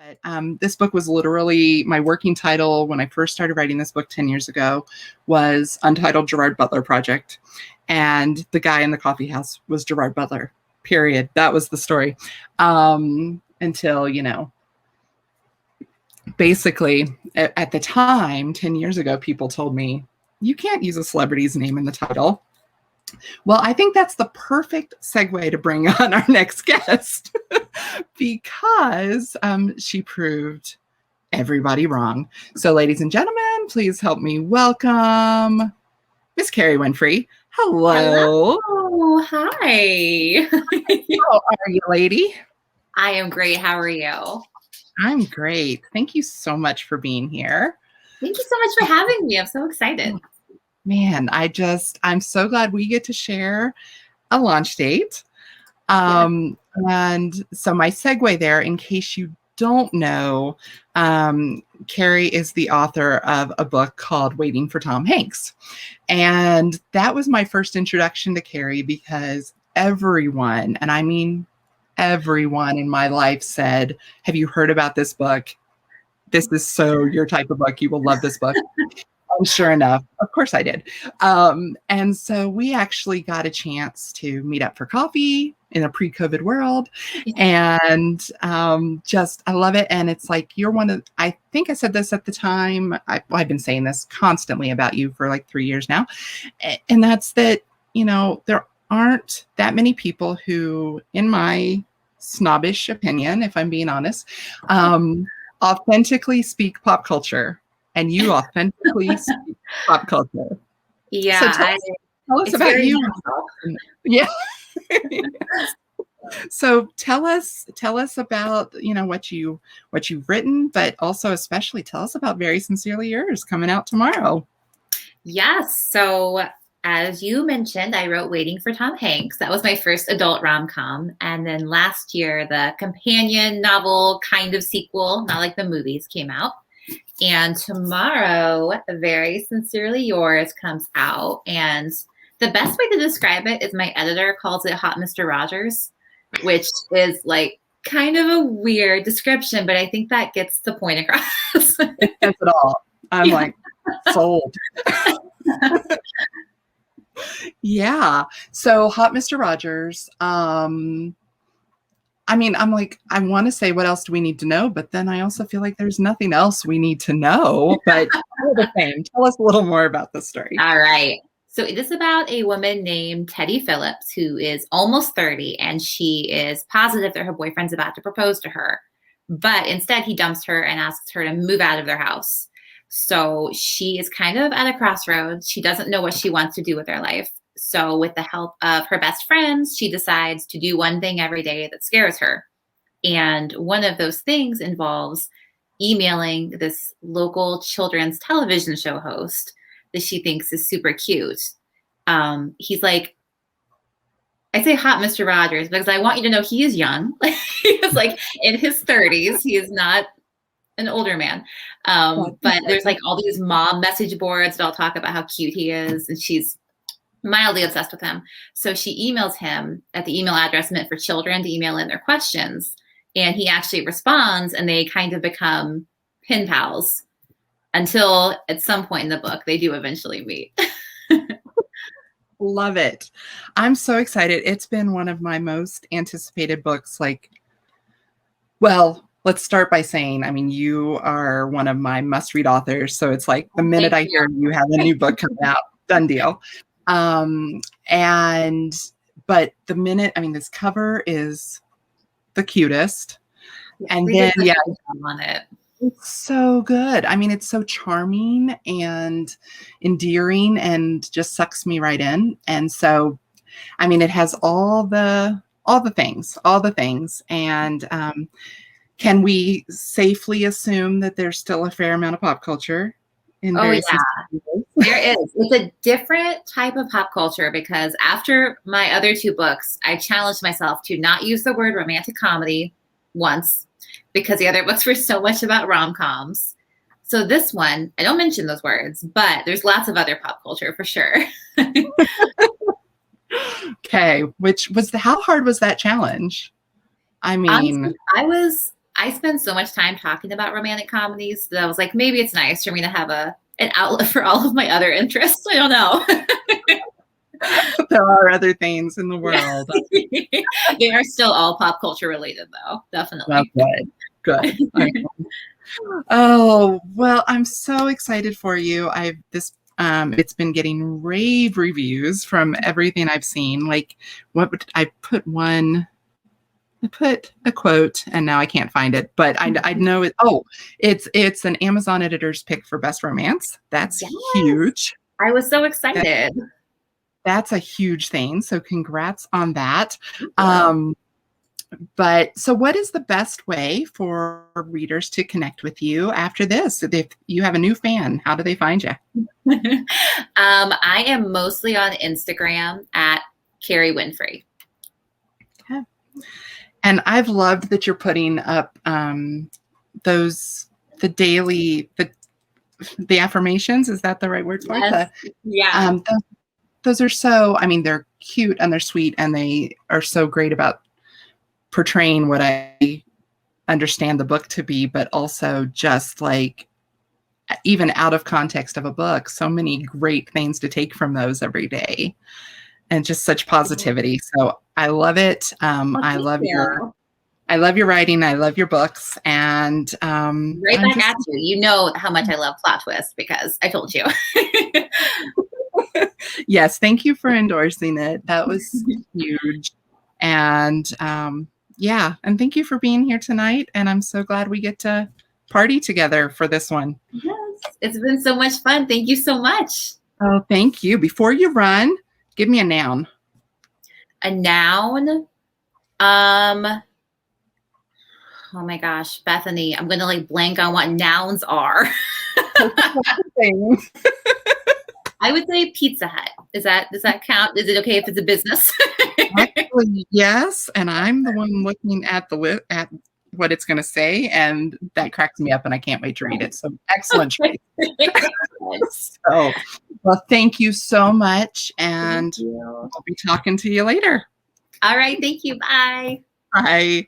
But this book was literally my working title when I first started writing this book 10 years ago was Untitled Gerard Butler Project. And the guy in the coffee house was Gerard Butler, period. That was the story. Until, basically at the time, 10 years ago, people told me, you can't use a celebrity's name in the title. Well, I think that's the perfect segue to bring on our next guest because she proved everybody wrong. So, ladies and gentlemen, please help me welcome Miss Kerry Winfrey. Hello. Hello. Hi. How are you, lady? I am great. How are you? I'm great. Thank you so much for being here. Thank you so much for having me. I'm so excited. Man, I'm so glad we get to share a launch date. And so my segue there, in case you don't know, Kerry is the author of a book called Waiting for Tom Hanks. And that was my first introduction to Kerry because everyone, and I mean everyone in my life said, have you heard about this book? This is so your type of book. You will love this book. Sure enough, of course I did. And so we actually got a chance to meet up for coffee in a pre-COVID world. And I love it. And it's like, I think I said this at the time. I've been saying this constantly about you for like 3 years now. And that's that, there aren't that many people who, in my snobbish opinion, if I'm being honest, authentically speak pop culture. And you authentically speak pop culture. Yeah. So tell us about you. Yeah. So tell us about, what you've written, but also especially tell us about Very Sincerely Yours coming out tomorrow. Yes. So as you mentioned, I wrote Waiting for Tom Hanks. That was my first adult rom-com. And then last year, the companion novel kind of sequel, not like the movies, came out. And tomorrow, Very Sincerely Yours comes out. And the best way to describe it is my editor calls it Hot Mr. Rogers, which is like kind of a weird description, but I think that gets the point across. It says it all. I'm like, sold. Yeah. So Hot Mr. Rogers. I'm like, I want to say, what else do we need to know? But then I also feel like there's nothing else we need to know. But tell us a little more about the story. All right. So it is about a woman named Teddy Phillips who is almost 30, and she is positive that her boyfriend's about to propose to her. But instead, he dumps her and asks her to move out of their house. So she is kind of at a crossroads. She doesn't know what she wants to do with her life. So with the help of her best friends, she decides to do one thing every day that scares her. And one of those things involves emailing this local children's television show host that she thinks is super cute. He's like, I say Hot Mr. Rogers because I want you to know he is young. He is like in his 30s. He is not an older man. But there's like all these mom message boards that all talk about how cute he is. And she's mildly obsessed with him. So she emails him at the email address meant for children to email in their questions. And he actually responds, and they kind of become pen pals until at some point in the book, they do eventually meet. Love it. I'm so excited. It's been one of my most anticipated books. Let's start by saying, you are one of my must-read authors. So it's like the minute I hear you have a new book come out, done deal. But the minute, this cover is the cutest. And then, on it. It's so good. It's so charming and endearing and just sucks me right in. And so, it has all the things. And, can we safely assume that there's still a fair amount of pop culture? There is. It's a different type of pop culture because after my other two books, I challenged myself to not use the word romantic comedy once because the other books were so much about rom-coms. So this one, I don't mention those words, but there's lots of other pop culture for sure. Okay. How hard was that challenge? Honestly, I was I spend so much time talking about romantic comedies that I was like, maybe it's nice for me to have an outlet for all of my other interests. I don't know. There are other things in the world. They are still all pop culture related, though. Well, Definitely. good. Oh, well, I'm so excited for you. It's been getting rave reviews from everything I've seen. Like, I put a quote, and now I can't find it, but I know it. Oh, it's an Amazon editor's pick for best romance. That's Yes. huge. I was so excited. That's a huge thing. So congrats on that. But so what is the best way for readers to connect with you after this? If you have a new fan, how do they find you? I am mostly on Instagram at Kerry Winfrey. Okay. And I've loved that you're putting up the affirmations. Is that the right word for it? Yeah. Those are so, I mean, they're cute and they're sweet and they are so great about portraying what I understand the book to be, but also just like even out of context of a book, so many great things to take from those every day and just such positivity. So I love it. I love your writing. I love your books. And right back at you. You know how much I love plot twists because I told you. Yes, thank you for endorsing it. That was huge. And yeah, and thank you for being here tonight. And I'm so glad we get to party together for this one. Yes, it's been so much fun. Thank you so much. Oh, thank you. Before you run, give me a noun. A noun? Oh my gosh, Bethany, I'm gonna like blank on what nouns are. I would say Pizza Hut. Does that count? Is it okay if it's a business? Actually, yes. And I'm the one looking at at what it's going to say, and that cracks me up, and I can't wait to read it. So excellent choice. So, well, thank you so much, and I'll be talking to you later. All right. Thank you. Bye. Bye.